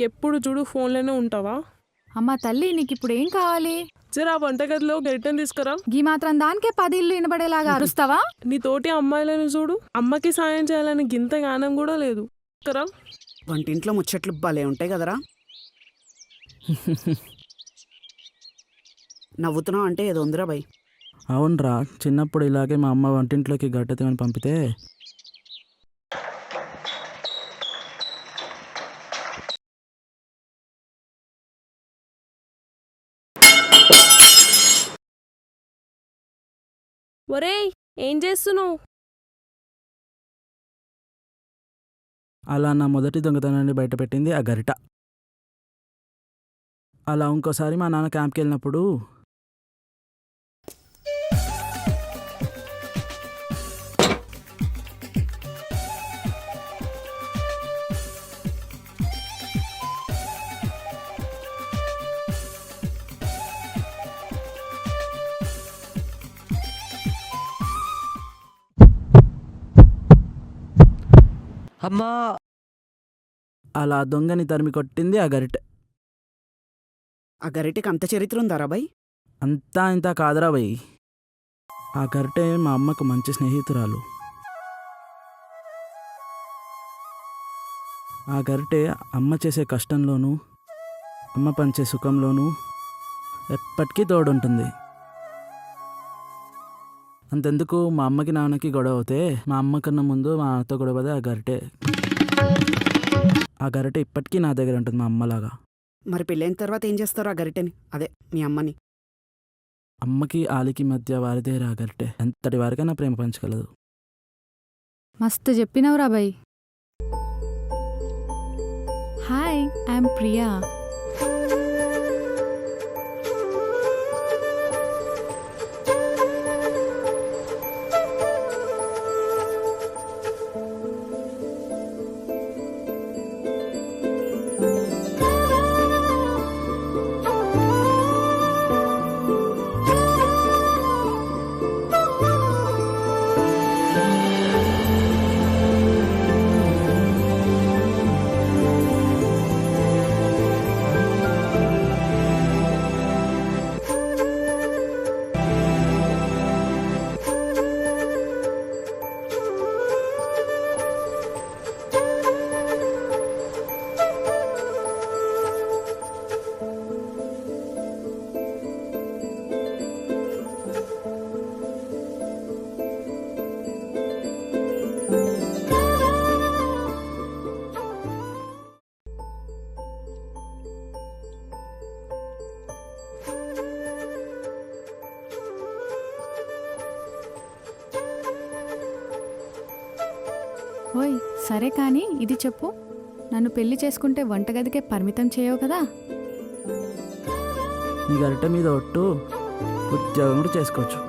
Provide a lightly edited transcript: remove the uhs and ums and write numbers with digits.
ఎప్పుడు చూడు ఫోన్లోనే ఉంటావా? అమ్మా తల్లి, నీకు ఇప్పుడు ఏం కావాలి? జరా వంటగదిలో గరిటెని తీసుకురా. గీ మాత్రం దానికే 10 ఇల్లు వినబడేలాగా అరుస్తావా? నీ తోటి అమ్మాయిలను చూడు, అమ్మకి సాయం చేయాలని గింత జ్ఞానం కూడా లేదు. కరా వంటింట్లో ముచ్చట్లు భలే ఉంటాయి కదరా. నవ్వుతున్నావు అంటే ఏదో ఉందిరా భయ్. అవునరా, చిన్నప్పుడు ఇలాగే మా అమ్మ వంటింట్లోకి గడ్డతేమని పంపితే ఒరేయ్, ఏం చేస్తున్నావు? అలా నా మొదటి దొంగతనాన్ని బయటపెట్టింది ఆ గరిట. అలా ఇంకోసారి మా నాన్న క్యాంప్కి వెళ్ళినప్పుడు అమ్మా అలా దొంగని తరిమి కొట్టింది ఆ గరిటె. ఆ గరిటెకి అంత చరిత్ర ఉందారా భయ్? అంతా ఇంత కాదురా భయ్. ఆ గరిటె మా అమ్మకు మంచి స్నేహితురాలు. ఆ గరిటె అమ్మ చేసే కష్టంలోనూ అమ్మ పంచే సుఖంలోనూ ఎప్పటికీ తోడుంటుంది. అంతెందుకు, మా అమ్మకి నాన్నకి గొడవ అవుతే మా అమ్మ కన్నా ముందు మా నాన్నతో గొడవదే ఆ గరిటె. ఆ గరిటె ఇప్పటికీ నా దగ్గర ఉంటుంది మా అమ్మలాగా. మరి పెళ్ళైన తర్వాత ఏం చేస్తారు ఆ గరిటెని, అదే మీ అమ్మని? అమ్మకి ఆలికి మధ్య వారిదే రా గరిటె. ఎంతటి వారికైనా ప్రేమ పంచగలదు. మస్తు చెప్పినవురా బై. Hi, I'm Priya. ఓయ్, సరే కానీ ఇది చెప్పు, నన్ను పెళ్లి చేసుకుంటే వంటగదికే పరిమితం చేయవు కదా? నీ గరిటె మీద ఒట్టు, ఉద్యోగం కూడా చేసుకోవచ్చు.